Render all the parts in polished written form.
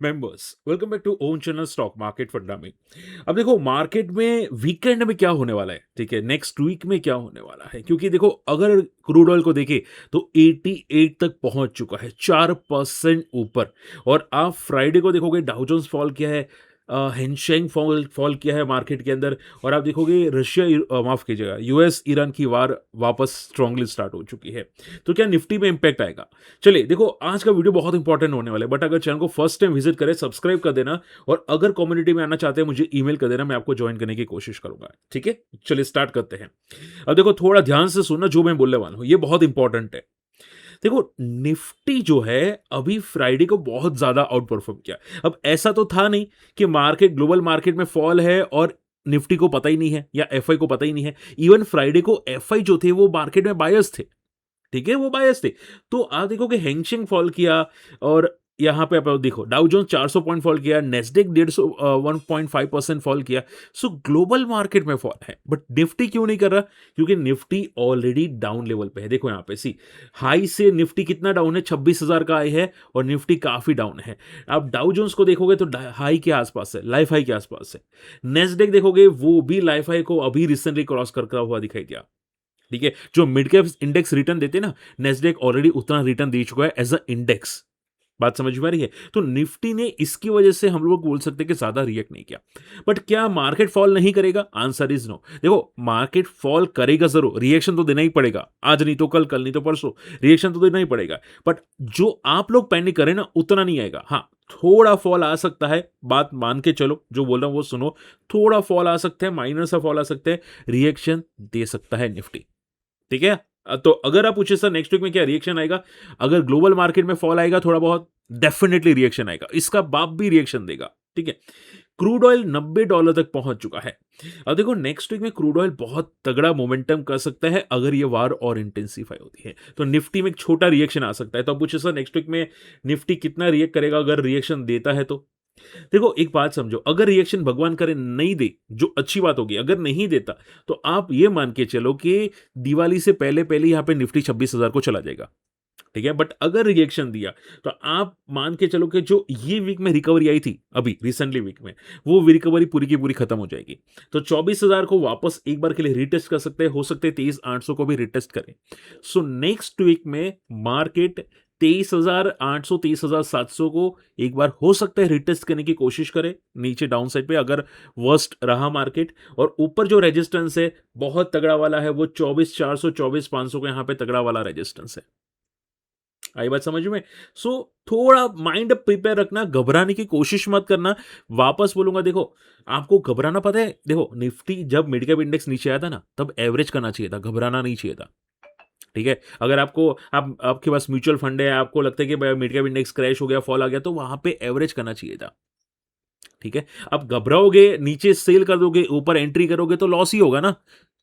Members, welcome back to own channel stock market funda में। अब देखो मार्केट में वीकेंड में क्या होने वाला है, ठीक है, नेक्स्ट वीक में क्या होने वाला है, क्योंकि देखो अगर क्रूड ऑयल को देखें तो 88 तक पहुंच चुका है, 4% ऊपर। और आप फ्राइडे को देखोगे डाउ जोन्स फॉल किया है, हेंशेंग फॉल फॉल किया है मार्केट के अंदर। और आप देखोगे रशिया माफ कीजिएगा, यूएस ईरान की वार वापस स्ट्रांगली स्टार्ट हो चुकी है। तो क्या निफ्टी में इंपैक्ट आएगा? चलिए देखो, आज का वीडियो बहुत इंपॉर्टेंट होने वाला है, बट अगर चैनल को फर्स्ट टाइम विजिट करें, सब्सक्राइब कर देना। और अगर कम्युनिटी में आना चाहते हैं, मुझे ईमेल कर देना, मैं आपको ज्वाइन करने की कोशिश करूंगा। ठीक है, चलिए स्टार्ट करते हैं। अब देखो थोड़ा ध्यान से सुनना जो मैं बोलने वाला हूं, ये बहुत इंपॉर्टेंट है। देखो निफ्टी जो है अभी फ्राइडे को बहुत ज्यादा आउट परफॉर्म किया। अब ऐसा तो था नहीं कि मार्केट, ग्लोबल मार्केट में फॉल है और निफ्टी को पता ही नहीं है या एफआई को पता ही नहीं है। इवन फ्राइडे को एफआई जो थे वो मार्केट में बायर्स थे, ठीक है, वो बायस थे। तो आप देखो कि हैंगसेंग फॉल किया, और यहां पे आप देखो डाउ जोन्स 400 पॉइंट फॉल किया, नेस्डेक 1.5% फॉल किया। सो ग्लोबल मार्केट में फॉल है, बट निफ्टी क्यों नहीं कर रहा? क्योंकि निफ्टी ऑलरेडी डाउन लेवल पे है। देखो यहां पे सी हाई से निफ्टी कितना डाउन है, 26,000 का हाई है, और निफ्टी काफी डाउन है। आप डाउ जोन्स को देखोगे तो हाई के आसपास है, लाइफ हाई के आसपास है। नेस्डेक देखोगे वो भी लाइफ हाई को अभी रिसेंटली क्रॉस करता हुआ दिखाई दिया। ठीक है, जो मिड कैप इंडेक्स रिटर्न देते हैं ना, नेस्डेक ऑलरेडी उतना रिटर्न दे चुका है एज अ इंडेक्स। बात समझ में आ रही है? तो निफ्टी ने इसकी वजह से हम लोग बोल सकते हैं कि ज्यादा रिएक्ट नहीं किया। बट क्या मार्केट फॉल नहीं करेगा? Answer is no. देखो मार्केट फॉल करेगा जरूर, रिएक्शन तो देना ही पड़ेगा, आज नहीं तो कल, कल नहीं तो परसों, रिएक्शन तो देना ही पड़ेगा। बट जो आप लोग पैनिक करें ना, उतना नहीं आएगा। हाँ, थोड़ा फॉल आ सकता है, बात मान के चलो, जो बोल रहा हूं वो सुनो। थोड़ा फॉल आ सकता है, माइनर सा फॉल आ सकता है, रिएक्शन दे सकता है निफ्टी। ठीक है। तो अगर आप पूछे सर नेक्स्ट वीक में क्या रिएक्शन आएगा, अगर ग्लोबल मार्केट में फॉल आएगा थोड़ा बहुत, डेफिनेटली रिएक्शन आएगा, इसका बाप भी रिएक्शन देगा। ठीक है। क्रूड ऑयल $90 तक पहुंच चुका है। अब देखो नेक्स्ट वीक में क्रूड ऑयल बहुत तगड़ा मोमेंटम कर सकता है, अगर ये वार और इंटेंसिफाई होती है तो निफ्टी में एक छोटा रिएक्शन आ सकता है। तो अब पूछे सर नेक्स्ट वीक में निफ्टी कितना रिएक्ट करेगा अगर रिएक्शन देता है तो? देखो एक बात समझो, अगर रिएक्शन भगवान करे नहीं दे, जो अच्छी बात होगी, अगर नहीं देता तो आप ये मान के चलो कि दिवाली से पहले पहले यहां पे निफ्टी 26,000 को चला जाएगा। ठीक है। बट अगर रिएक्शन दिया तो आप मान के चलो कि जो ये वीक में रिकवरी आई थी अभी रिसेंटली वीक में, वो रिकवरी पूरी की पूरी खत्म हो जाएगी। तो 24,000 को वापस एक बार के लिए रिटेस्ट कर सकते हैं, हो सकते हैं 23,800 को भी रिटेस्ट करें। सो नेक्स्ट वीक में मार्केट 23,800 23,700 को एक बार हो सकता है रिटेस्ट करने की कोशिश करे नीचे डाउन साइड पे, अगर वर्स्ट रहा मार्केट। और ऊपर जो रेजिस्टेंस है बहुत तगड़ा वाला है, वो 24,400 24,500 का यहां पे तगड़ा वाला रेजिस्टेंस है। आई बात समझ में? सो थोड़ा माइंड प्रिपेयर रखना, घबराने की कोशिश मत करना। वापस बोलूंगा, देखो आपको घबराना पता है, देखो निफ्टी जब मिड कैप इंडेक्स नीचे आया था ना, तब एवरेज करना चाहिए था, घबराना नहीं चाहिए था। ठीक है। अगर आपको आपके पास म्यूचुअल फंड है, आपको लगता है कि मिड कैप इंडेक्स क्रैश हो गया, फॉल आ गया, तो वहां पे एवरेज करना चाहिए था। ठीक है। अब घबराओगे, नीचे सेल कर दोगे, ऊपर एंट्री करोगे तो लॉस ही होगा ना।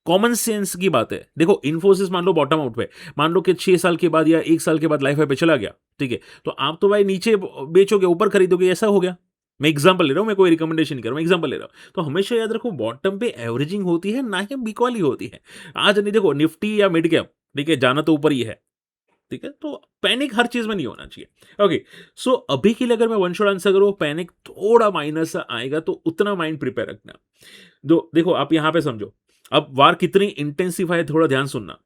कॉमन सेंस की बात है। देखो इन्फोसिस मान लो बॉटम आउट पे, मान लो कि 6 साल के बाद या 1 साल के बाद लाइफ हाई पे चला गया, ठीक है, तो आप तो भाई नीचे बेचोगे, ऊपर खरीदोगे, ऐसा हो गया। मैं एग्जांपल ले रहा हूं, मैं कोई रिकमेंडेशन नहीं कर रहा हूं, एग्जांपल ले रहा हूं। तो हमेशा याद रखो, बॉटम पे एवरेजिंग होती है, ना ही बिकवाली होती है। आज नहीं, देखो निफ्टी या मिड कैप, ठीक है, जाना तो ऊपर ही है। ठीक है। तो पैनिक हर चीज में नहीं होना चाहिए। ओके। सो अभी के लिए अगर मैं वन शॉट आंसर करूं, पैनिक थोड़ा माइनस आएगा तो उतना माइंड प्रिपेयर रखना। जो देखो आप यहां पे समझो, अब वार कितनी इंटेंसिफाई, थोड़ा ध्यान सुनना।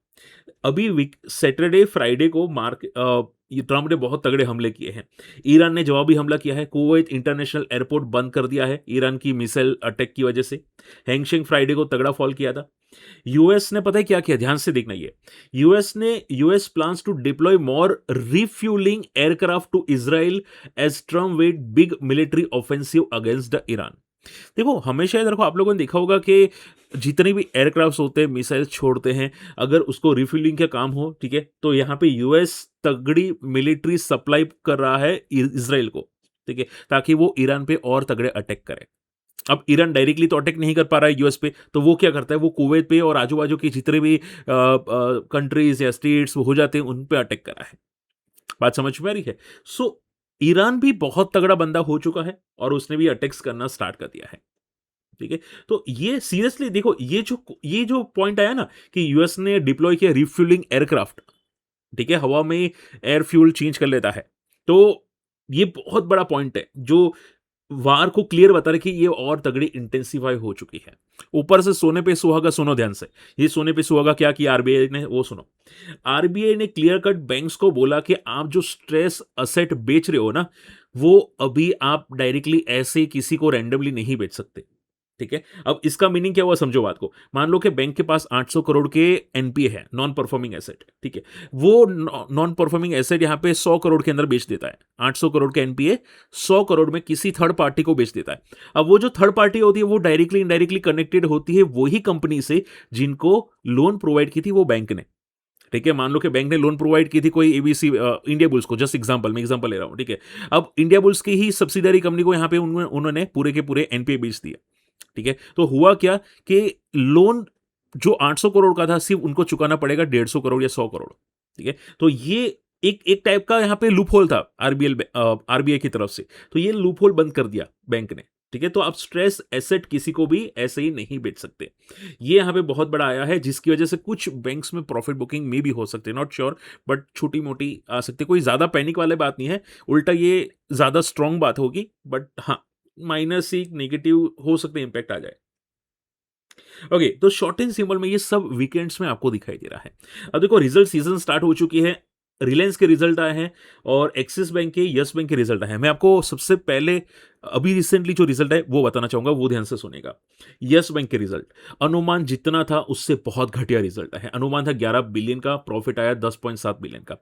अभी वीक सैटरडे फ्राइडे को ये ट्रम्प ने बहुत तगड़े हमले किए हैं। ईरान ने जवाबी हमला किया है, कुवैत इंटरनेशनल एयरपोर्ट बंद कर दिया है ईरान की मिसाइल अटैक की वजह से। हैंगशेंग फ्राइडे को तगड़ा फॉल किया था। यूएस ने पता है क्या किया, ध्यान से देखना ये। US plans to deploy more refuelling aircraft to Israel as Trump wait big military offensive against the Iran. देखो हमेशा याद रखो, आप लोगों ने देखा होगा कि जितने भी एयरक्राफ्ट होते हैं, मिसाइल छोड़ते हैं, अगर उसको रिफ्यूलिंग का काम हो, ठीक है, तो यहाँ पे यूएस तगड़ी मिलिट्री सप्लाई कर रहा है इसराइल को, ठीक है, ताकि वो ईरान पे और तगड़े अटैक करे। अब ईरान डायरेक्टली तो अटैक नहीं कर पा रहा है यूएस पे, तो वो क्या करता है, वो कुवैत पे और आजू बाजू के जितने भी कंट्रीज या स्टेट्स हो जाते हैं उन पे अटैक करा है। बात समझ में आ रही है? सो ईरान भी बहुत तगड़ा बंदा हो चुका है और उसने भी अटैक्स करना स्टार्ट कर दिया है। ठीक है। तो ये सीरियसली देखो, ये जो पॉइंट आया ना कि यूएस ने डिप्लॉय किया रिफ्यूलिंग एयरक्राफ्ट, ठीक है, हवा में एयर फ्यूल चेंज कर लेता है, तो ये बहुत बड़ा पॉइंट है जो वार को क्लियर बता रहा है कि ये और तगड़ी इंटेंसिफाई हो चुकी है। ऊपर से सोने पे सुहागा सुनो ध्यान से। ये सोने पे सुहागा क्या किया आरबीआई ने वो सुनो। आरबीआई ने क्लियर कट बैंक्स को बोला कि आप जो स्ट्रेस असेट बेच रहे हो ना, वो अभी आप डायरेक्टली ऐसे किसी को रैंडमली नहीं बेच सकते। ठीक है? अब इसका मीनिंग क्या हुआ समझो बात को। मान लो कि बैंक के पास 800 करोड़ के एनपीए है, नॉन परफॉर्मिंग एसेट, ठीक है? वो नॉन परफॉर्मिंग एसेट यहाँ पे 100 करोड़ के अंदर बेच देता है। 800 करोड़ के एनपीए 100 करोड़ में किसी थर्ड पार्टी को बेच देता है। अब वो जो थर्ड पार्टी होती है वो डायरेक्टली इनडायरेक्टली कनेक्टेड होती है वही कंपनी से जिनको लोन प्रोवाइड की थी वो बैंक ने। ठीक है? मान लो कि बैंक ने लोन प्रोवाइड की थी कोई एबीसी इंडिया बुल्स को, जस्ट एग्जांपल मैं एग्जांपल ले रहा हूँ, ठीक है? अब इंडिया बुल्स की ही सब्सिडियरी कंपनी को यहाँ पे उन्होंने पूरे के पूरे एनपीए बेच दिए। ठीक है? तो हुआ क्या कि लोन जो 800 करोड़ का था सिर्फ उनको चुकाना पड़ेगा 150 करोड़ या 100 करोड़। ठीक है? तो ये एक एक टाइप का यहाँ पे लूप होल था आरबीआई की तरफ से। तो ये लूप होल बंद कर दिया बैंक ने। ठीक है? तो आप स्ट्रेस एसेट किसी को भी ऐसे ही नहीं बेच सकते। ये यहाँ पे बहुत बड़ा आया है जिसकी वजह से कुछ बैंक्स में प्रॉफिट बुकिंग में भी हो सकते हैं, नॉट श्योर, बट छोटी-मोटी आ सकती है। कोई ज़्यादा पैनिक वाली बात नहीं है। उल्टा ये ज़्यादा स्ट्रांग बात होगी, बट हाँ, माइनस एक नेगेटिव हो सकते हैं इम्पैक्ट आ जाए। ओके, तो शॉर्ट एंड सिंपल में ये सब वीकेंड्स में आपको दिखाई दे रहा है। अब देखो रिजल्ट सीजन स्टार्ट हो चुकी है। रिलायंस के रिजल्ट आए हैं और एक्सिस बैंक के, यस बैंक के रिजल्ट आए हैं। मैं आपको सबसे पहले अभी रिसेंटली जो रिजल्ट है वो बताना चाहूंगा, वो ध्यान से सुनेगा। यस बैंक के रिजल्ट अनुमान जितना था उससे बहुत घटिया रिजल्ट है। अनुमान था 11 बिलियन का, प्रॉफिट आया 10.7 बिलियन का।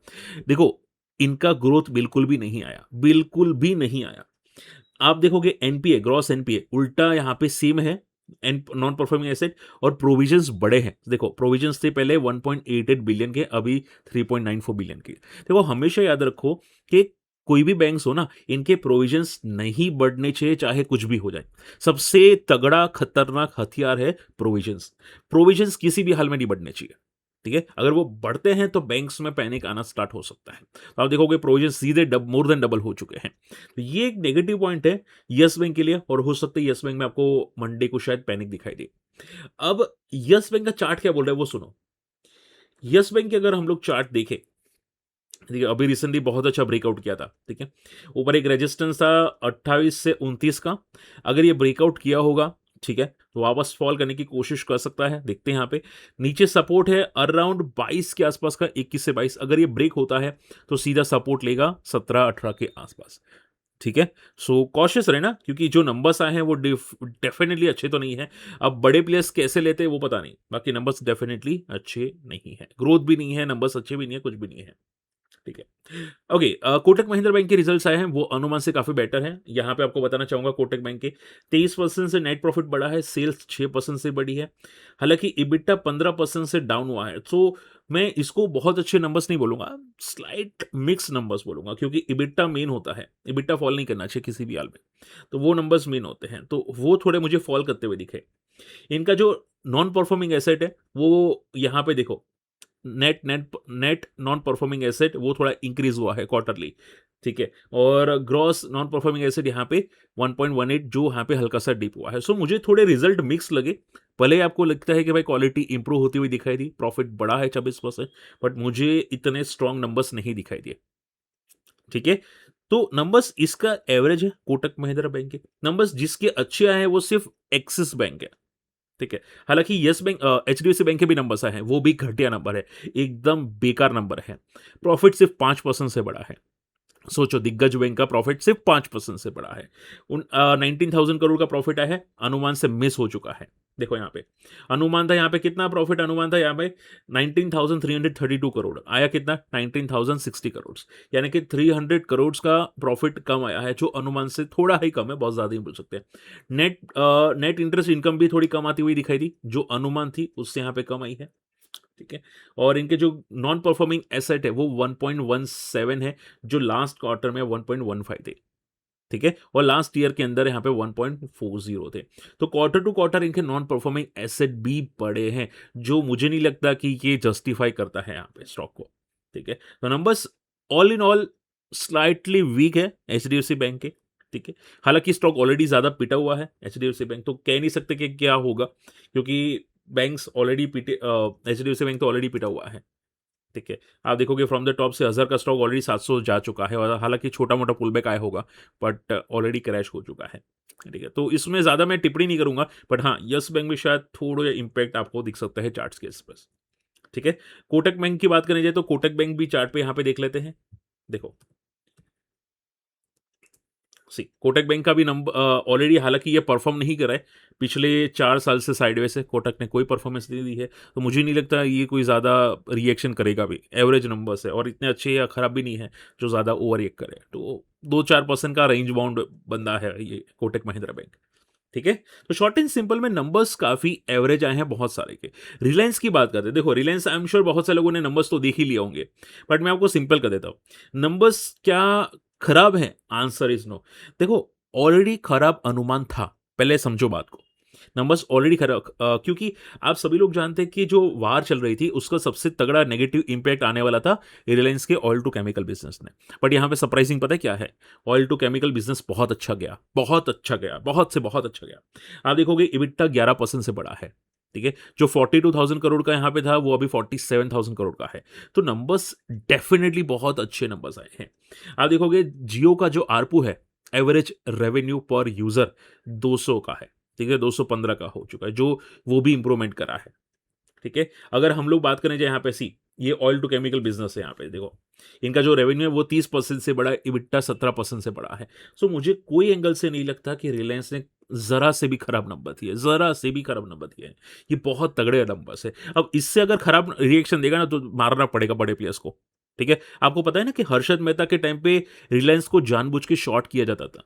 देखो इनका ग्रोथ बिल्कुल भी नहीं आया, बिल्कुल भी नहीं आया। आप देखोगे एनपीए, ग्रॉस एनपीए उल्टा यहाँ पे सेम है, एंड नॉन परफॉर्मिंग एसेट और प्रोविजंस बड़े हैं। देखो प्रोविजंस थे पहले 1.88 बिलियन के, अभी 3.94 बिलियन के। देखो हमेशा याद रखो कि कोई भी बैंक्स हो ना, इनके प्रोविजंस नहीं बढ़ने चाहिए चाहे कुछ भी हो जाए। सबसे तगड़ा खतरनाक हथियार है प्रोविजंस। प्रोविजंस किसी भी हाल में नहीं बढ़ने चाहिए। ठीक है? अगर वो बढ़ते हैं तो बैंक्स में पैनिक आना स्टार्ट हो सकता है। तो आप देखोगे प्रोविजन सीधे मोर देन डबल हो चुके हैं। तो ये एक नेगेटिव पॉइंट है यस बैंक के लिए, और हो सकता है यस बैंक में आपको मंडे को शायद पैनिक दिखाई दे। अब यस बैंक का चार्ट क्या बोल रहा है वो सुनो। यस बैंक के अगर हम लोग चार्ट देखें, ठीक है, अभी रिसेंटली बहुत अच्छा ब्रेकआउट किया था। ठीक है? ऊपर एक रेजिस्टेंस था 28 से 29 का। अगर ये ब्रेकआउट किया होगा, ठीक है, तो वापस फॉल करने की कोशिश कर सकता है। देखते हैं यहाँ पे नीचे सपोर्ट है अराउंड 22 के आसपास का, 21 से 22। अगर ये ब्रेक होता है तो सीधा सपोर्ट लेगा 17-18 के आसपास। ठीक है? सो कॉशियस रहना, क्योंकि जो नंबर्स आए हैं वो डेफिनेटली अच्छे तो नहीं है। अब बड़े प्लेयर्स कैसे लेते हैं वो पता नहीं, बाकी नंबर्स डेफिनेटली अच्छे नहीं है, ग्रोथ भी नहीं है, नंबर्स अच्छे भी नहीं है, कुछ भी नहीं है। ठीक है? ओके, कोटक महिंद्रा बैंक के रिजल्ट्स आए हैं, वो अनुमान से काफ़ी बेटर हैं। यहाँ पे आपको बताना चाहूँगा कोटक बैंक के 23% से नेट प्रॉफिट बढ़ा है, सेल्स 6% से बढ़ी है। हालाँकि इबिटा 15% से डाउन हुआ है। तो मैं इसको बहुत अच्छे नंबर्स नहीं बोलूँगा, स्लाइट मिक्स नंबर्स बोलूँगा, क्योंकि इबिटा मेन होता है। इबिटा फॉल नहीं करना चाहिए किसी भी हाल में। तो वो नंबर्स मेन होते हैं, तो वो थोड़े मुझे फॉल करते हुए दिखे। इनका जो नॉन परफॉर्मिंग एसेट है, वो यहाँ पे देखो net net net non performing asset वो थोड़ा इंक्रीज हुआ है क्वार्टरली। ठीक है? और ग्रॉस नॉन परफॉर्मिंग एसेट यहाँ पे 1.18 जो यहाँ पे हल्का सा डिप हुआ है। सो मुझे थोड़े रिजल्ट मिक्स लगे। भले ही आपको लगता है कि भाई क्वालिटी इंप्रूव होती हुई दिखाई दी, प्रॉफिट बढ़ा है 26%, बट मुझे इतने स्ट्रॉन्ग नंबर्स नहीं दिखाई दिए। ठीक है? तो नंबर्स इसका एवरेज है कोटक महिंद्रा बैंक के। नंबर्स जिसके अच्छे आए हैं वो सिर्फ एक्सिस बैंक है। ठीक है? हालाँकि येस बैंक एचडीएफसी बैंक के भी नंबर्स आए हैं, वो भी घटिया नंबर है, एकदम बेकार नंबर है। प्रॉफिट सिर्फ 5% से बढ़ा है। सोचो दिग्गज बैंक का प्रॉफिट सिर्फ 5% से बढ़ा है। 19,000 करोड़ का प्रॉफिट आया है, अनुमान से मिस हो चुका है। देखो यहाँ पे अनुमान था, यहाँ पे कितना प्रॉफिट अनुमान था, यहाँ पे 19,332 करोड़ आया, कितना 19,060 करोड़, यानी कि 300 करोड़ का प्रॉफिट कम आया है, जो अनुमान से थोड़ा ही कम है, बहुत ज़्यादा ही बोल सकते हैं। नेट इंटरेस्ट इनकम भी थोड़ी कम आती हुई दिखाई दी, जो अनुमान थी उससे यहाँ पे कम आई है। ठीक है? और इनके जो नॉन परफॉर्मिंग एसेट है वो 1.17 है, जो लास्ट क्वार्टर में 1.15 थे। ठीक है? और लास्ट ईयर के अंदर यहाँ पे 1.40 थे। तो क्वार्टर टू क्वार्टर इनके नॉन परफॉर्मिंग एसेट भी बड़े हैं, जो मुझे नहीं लगता कि ये जस्टिफाई करता है यहाँ पे स्टॉक को। ठीक है? तो numbers all in all slightly weak है एचडीएफसी बैंक के। ठीक है? हालांकि स्टॉक ऑलरेडी ज्यादा पिटा हुआ है एचडीएफसी बैंक, तो कह नहीं सकते कि क्या होगा, क्योंकि बैंक्स ऑलरेडी पिटे, एचडीएफसी बैंक तो ऑलरेडी पिटा हुआ है। ठीक है। आप देखोगे फ्रॉम द टॉप से अज़हर का स्टॉक ऑलरेडी 700 जा चुका है और हालाँकि छोटा-मोटा पुलबैक आया होगा, बट ऑलरेडी क्रैश हो चुका है। ठीक है, तो इसमें ज़्यादा मैं टिप्पणी नहीं करूँगा, बट हाँ, येस बैंक में शायद थोड़ा इम्पैक्ट आपको दिख सकता है चार्ट्स के आस-पास। ठीक है। कोटक बैंक की बात करें जाए तो कोटक बैंक भी चार्ट पे यहाँ पे देख लेते हैं। देखो, सी कोटक बैंक का भी ऑलरेडी हालाँकि ये परफ़ॉर्म नहीं करा है। पिछले 4 साल से साइडवेज़ है, कोटक ने कोई परफ़ॉर्मेंस नहीं दी है। तो मुझे नहीं लगता ये कोई ज़्यादा रिएक्शन करेगा भी। एवरेज नंबर्स है और इतने अच्छे या खराब भी नहीं है, जो ज़्यादा ओवर रिएक्ट करे। तो 2-4% का रेंज बाउंड बंदा है ये कोटक महिंद्रा बैंक। ठीक है? तो शॉर्ट एंड सिंपल में नंबर्स काफ़ी एवरेज आए हैं बहुत सारे के। रिलायंस की बात करते हैं, देखो रिलायंस आई एम श्योर बहुत से लोगों ने नंबर्स तो देख ही लिए होंगे, बट मैं आपको सिंपल कर देता हूँ। नंबर्स क्या खराब हैं? Answer is no. देखो ऑलरेडी खराब अनुमान था, पहले समझो बात को। नंबर्स ऑलरेडी क्योंकि आप सभी लोग जानते हैं कि जो वार चल रही थी, उसका सबसे तगड़ा नेगेटिव इम्पैक्ट आने वाला था रिलायंस के ऑयल टू केमिकल बिज़नेस ने। बट यहाँ पे सरप्राइज़िंग पता है क्या है? ऑयल टू केमिकल बिज़नेस बहुत अच्छा गया, बहुत अच्छा गया, बहुत से बहुत अच्छा गया। आप देखोगे इबिट्डा 11% से बढ़ा है, ठीक है? जो 42,000 करोड़ का यहाँ पे था, वो अभी 47,000 करोड़ का है। तो नंबर्स डेफ़िनिटली बहुत अच्छे नंबर्स आए हैं। आप देखोगे जियो का जो आरपू है, एवरेज रेवेन्यू पर यूज़र 200 का है, ठीक है? 215 का हो चुका है, जो वो भी इम्प्रूवमेंट करा है। ठीक है? अगर हम लोग बात करें जो यहाँ पे ये ऑयल टू केमिकल बिज़नेस है यहाँ पे देखो। इनका जो रेवेन्यू है वो 30% से बढ़ा है, इबिट्डा 17% से बढ़ा है। सो मुझे कोई एंगल से नहीं लगता कि रिलायंस ने ज़रा से भी खराब नंबर दिए, ज़रा से भी खराब नंबर दिए हैं। ये बहुत तगड़े नंबर्स है। अब इससे अगर खराब रिएक्शन देगा ना तो मारना पड़ेगा बड़े प्लेयर्स को। ठीक है? आपको पता है ना कि हर्षद मेहता के टाइम पे रिलायंस को जानबूझ के शॉर्ट किया जाता था।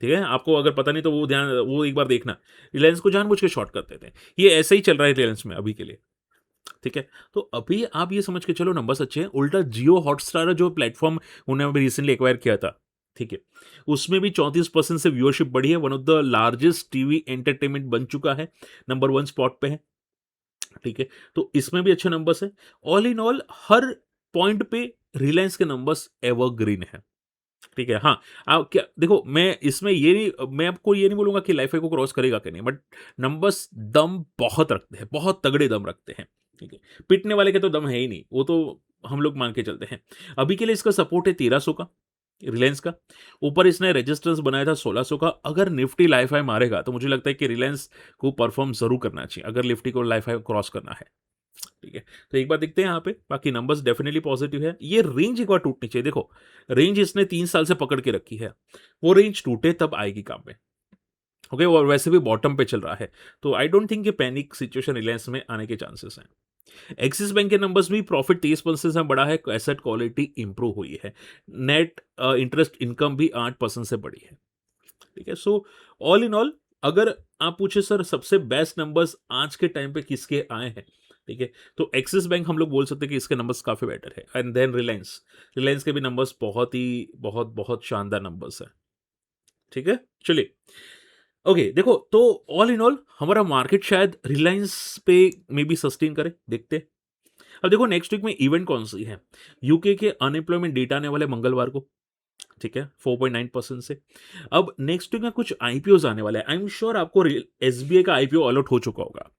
ठीक है? आपको अगर पता नहीं तो वो एक बार देखना। रिलायंस को जानबूझ के शॉर्ट करते थे। ये ऐसे ही चल रहा है रिलायंस में अभी के लिए। ठीक है? तो अभी आप ये समझ के चलो नंबर्स अच्छे हैं, उल्टा जियो हॉटस्टार जो प्लेटफ़ॉर्म उन्होंने अभी रिसेंटली एक्वायर किया था, ठीक है? उसमें भी 34% से व्यूअरशिप बढ़ी है, one of the largest TV entertainment बन चुका है, नंबर 1 स्पॉट पे है, ठीक है? तो इसमें भी अच्छे नंबर्स हैं। All in all her point पे रिलायंस के नंबर्स एवरग्रीन है। ठीक है, हाँ, आप क्या देखो मैं आपको ये नहीं बोलूँगा कि लाइफ़ को क्रॉस करेगा कि नहीं, बट नंबर्स दम बहुत रखते हैं, बहुत तगड़े दम रखते हैं, ठीक है। पिटने वाले के तो दम है ही नहीं, वो तो हम लोग मान के चलते हैं। अभी के लिए इसका सपोर्ट है 1300 का, रिलायंस का। ऊपर इसने रेजिस्टेंस बनाया था 1600 का। अगर निफ्टी लाइफ हाई मारेगा, तो मुझे लगता है कि रिलायंस को परफ़ॉर्म ज़रूर करना चाहिए, अगर निफ्टी को लाइफ हाई क्रॉस करना है। ठीक है, तो एक बार देखते हैं यहाँ पे, बाकी नंबर्स डेफिनेटली पॉजिटिव है। ये रेंज एक बार टूटनी चाहिए, देखो रेंज इसने 3 साल से पकड़ के रखी है, वो रेंज टूटे तब आएगी काम में। ओके, और वैसे भी बॉटम पे चल रहा है, तो आई डोंट थिंक ये पैनिक सिचुएशन रिलायंस में आने के चांसेस हैं। एक्सिस बैंक के नंबर्स भी प्रॉफिट 30% से बढ़ा है, एसेट क्वालिटी इंप्रूव हुई है, नेट इंटरेस्ट इनकम भी 8% से बढ़ी है। ठीक है, सो ऑल इन ऑल अगर आप पूछे सर सबसे बेस्ट नंबर्स आज के टाइम पे किसके आए हैं, ठीक है, तो एक्सिस बैंक हम लोग बोल सकते हैं कि इसके नंबर्स काफी बेटर है, एंड देन रिलायंस, रिलायंस के भी नंबर्स बहुत ही बहुत बहुत शानदार नंबर्स है। ठीक है, चलिए, ओके, देखो तो ऑल इन ऑल हमारा मार्केट शायद रिलायंस पे मे बी सस्टेन करे, देखते हैं। अब देखो नेक्स्ट वीक में इवेंट कौन सी है, यूके के अनएम्प्लॉयमेंट डेटा आने वाले मंगलवार को, ठीक है, 4.9% से। अब नेक्स्ट वीक में कुछ आईपीओज़ आने वाले हैं। आई एम श्योर आपको रि एसबीआई का आईपीओ अलॉट हो चुका होगा।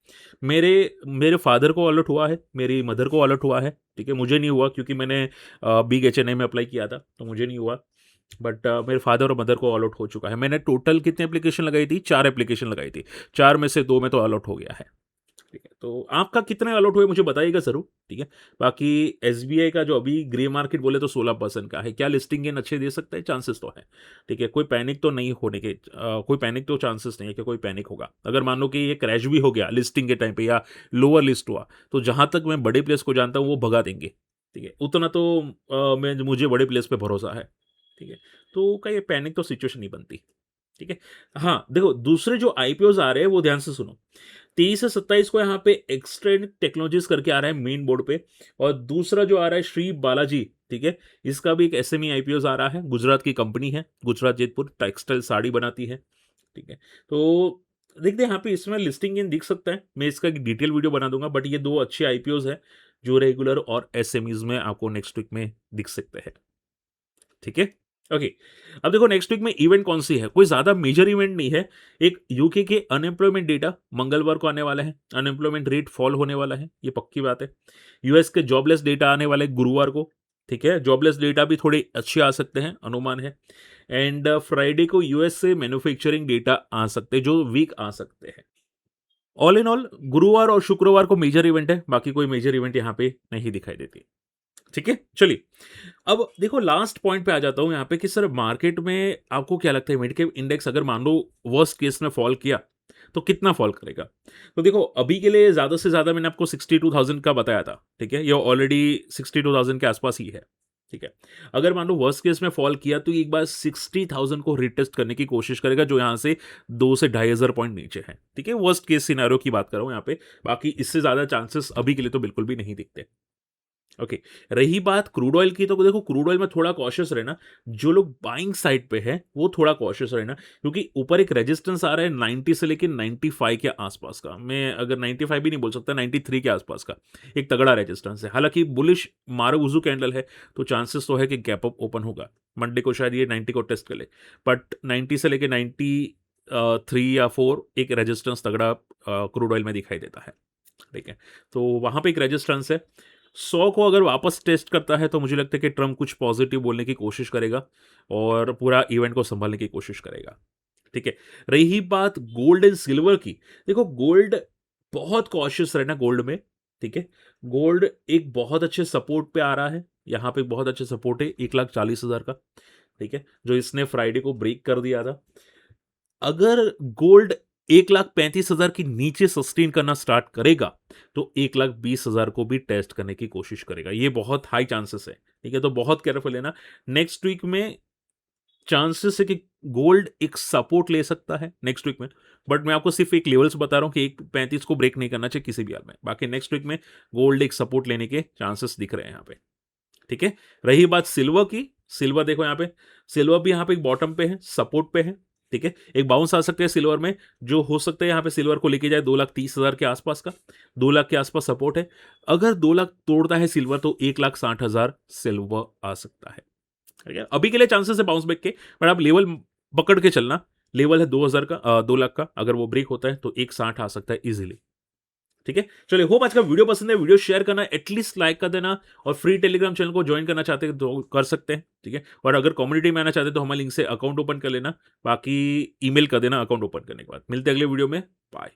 मेरे मेरे फादर को अलॉट हुआ है, मेरी मदर को अलॉट हुआ है, ठीक है? मुझे नहीं हुआ क्योंकि मैंने बिग एचएनआई में अप्लाई किया था, तो मुझे नहीं हुआ। बट मेरे फादर और मदर को अलॉट हो चुका है। मैंने टोटल कितनी एप्लीकेशन लगाई थी? 4 एप्लीकेशन लगाई थी। 4 में से 2 में तो अलॉट हो गया है। ठीक है, तो आपका कितने अलॉट हुए मुझे बताइएगा ज़रूर, ठीक है? बाकी एसबीआई का जो अभी ग्रे मार्केट बोले तो 16% का है, क्या लिस्टिंग गेन अच्छे दे सकता है? चांसेस तो है, ठीक है? कोई पैनिक तो नहीं होने के कोई पैनिक तो चांसेस नहीं है कि कोई पैनिक होगा। अगर मान लो कि ये क्रैश भी हो गया लिस्टिंग के टाइम पे या लोअर लिस्ट हुआ, तो जहाँ तक मैं बड़े प्लेयर्स को जानता हूँ वो भगा देंगे, ठीक है? उतना तो मुझे बड़े प्लेयर्स पे भरोसा है, ठीक है? तो कहीं पैनिक तो सिचुएशन नहीं बनती, ठीक है? हाँ, देखो दूसरे जो आईपीओज़ आ रहे हैं वो ध्यान से सुनो। 23 से 27 को यहाँ पे एक्सट्रेंड टेक्नोलॉजीज करके आ रहा है मेन बोर्ड पे, और दूसरा जो आ रहा है श्री बालाजी, ठीक है, इसका भी एक एसएमई आईपीओ आ रहा है, गुजरात की कंपनी है, गुजरात जेतपुर टेक्सटाइल साड़ी बनाती है, ठीक है। तो देखते हैं यहाँ पे इसमें लिस्टिंग इन दिख सकता है, मैं इसका एक डिटेल वीडियो बना दूंगा, बट ये 2 अच्छे आईपीओज है जो रेगुलर और एसएमईज में आपको नेक्स्ट वीक में दिख सकते हैं, ठीक है। ओके, अब देखो नेक्स्ट वीक में इवेंट कौन सी है, कोई ज़्यादा मेजर इवेंट नहीं है। एक यूके के अनएम्प्लॉयमेंट डेटा मंगलवार को आने वाला है, अनएम्प्लॉयमेंट रेट फॉल होने वाला है, ये पक्की बात है। यूएस के जॉबलेस डेटा आने वाले गुरुवार को, ठीक है, जॉबलेस डेटा भी थोड़े अच्छे आ सकते हैं, अनुमान है। एंड फ्राइडे को यूएस से मैन्युफैक्चरिंग डेटा आ सकते हैं, जो वीक आ सकते हैं। ऑल इन ऑल गुरुवार और शुक्रवार को मेजर इवेंट है, बाकी कोई मेजर इवेंट यहाँ पे नहीं दिखाई देती। ठीक है, चलिए। अब देखो लास्ट पॉइंट पे आ जाता हूँ यहाँ पे कि सर मार्केट में आपको क्या लगता है मिड कैप इंडेक्स अगर मान लो वर्स्ट केस में फॉल किया तो कितना फॉल करेगा? तो देखो अभी के लिए ज़्यादा से ज़्यादा मैंने आपको 62,000 का बताया था, ठीक है? ये ऑलरेडी 62,000 के आसपास ही है, ठीक है? अगर मान लो वर्स्ट केस में फॉल किया तो एक बार 60,000 को रिटेस्ट करने की कोशिश करेगा जो यहाँ से 2 से 2,500 पॉइंट नीचे है, ठीक है? वर्स्ट केस सिनेरियो की बात कर रहा हूँ यहाँ पे, बाकी इससे ज़्यादा चांसेस अभी के लिए तो बिल्कुल भी नहीं दिखते। ओके, रही बात क्रूड ऑयल की तो देखो क्रूड ऑयल में थोड़ा कॉशियस रहना। जो लोग बाइंग साइड पे है वो थोड़ा कॉशियस रहना क्योंकि ऊपर एक रेजिस्टेंस आ रहा है 90 से लेके 95 के आसपास का। मैं अगर 95 भी नहीं बोल सकता, 93 के आसपास का एक तगड़ा रेजिस्टेंस है। हालांकि बुलिश मारुवुजू कैंडल है तो चांसेस तो है कि गैप अप ओपन होगा मंडे को, शायद ये 90 को टेस्ट कर ले। बट 90 से लेके 93 या 4 एक रेजिस्टेंस तगड़ा क्रूड ऑयल में दिखाई देता है, ठीक है? तो वहां पे एक रेजिस्टेंस है। 100 को अगर वापस टेस्ट करता है तो मुझे लगता है कि ट्रम्प कुछ पॉजिटिव बोलने की कोशिश करेगा और पूरा इवेंट को संभालने की कोशिश करेगा, ठीक है? रही बात गोल्ड एंड सिल्वर की, देखो गोल्ड बहुत कॉशियस रहना गोल्ड में, ठीक है? गोल्ड एक बहुत अच्छे सपोर्ट पे आ रहा है, यहाँ पे बहुत अच्छे सपोर्ट है 1,40,000 का, ठीक है? जो इसने फ्राइडे को ब्रेक कर दिया था। अगर गोल्ड 1,35,000 के नीचे सस्टेन करना स्टार्ट करेगा, तो 1,20,000 को भी टेस्ट करने की कोशिश करेगा। ये बहुत हाई चांसेस है, ठीक है? तो बहुत केयरफुल लेना। नेक्स्ट वीक में चांसेस है कि गोल्ड एक सपोर्ट ले सकता है नेक्स्ट वीक में, बट मैं आपको सिर्फ एक लेवल्स बता रहा हूँ कि 1,35 को ब्रेक नहीं करना चाहिए किसी भी हाल में। बाकी नेक्स्ट वीक में गोल्ड एक सपोर्ट लेने के चांसेस दिख रहे हैं यहाँ पे, ठीक है? रही बात सिल्वर की, सिल्वर देखो यहाँ पे, सिल्वर भी यहाँ पे एक बॉटम पे है, सपोर्ट पे है, ठीक है? एक बाउंस आ सकते हैं सिल्वर में, जो हो सकता है यहाँ पे सिल्वर को लेके जाए 2,30,000 के आसपास का, 2 लाख के आसपास सपोर्ट है। अगर 2 लाख तोड़ता है सिल्वर तो 1,60,000 सिल्वर आ सकता है, ठीक है? अभी के लिए चांसेस है बाउंस बैक के, पर आप लेवल पकड़ के चलना। लेवल है 2,000 का, 2 लाख का, अगर वो ब्रेक होता है तो 1,60 आ सकता है इजीली, ठीक है? चलिए, होप आज का वीडियो पसंद है, वीडियो शेयर करना, एटलीस्ट लाइक कर देना और फ्री टेलीग्राम चैनल को ज्वाइन करना चाहते हैं तो कर सकते हैं, ठीक है? और अगर कम्युनिटी में आना चाहते हैं तो हमारे लिंक से अकाउंट ओपन कर लेना, बाकी ईमेल कर देना अकाउंट ओपन करने के बाद। मिलते हैं अगले वीडियो में, बाय।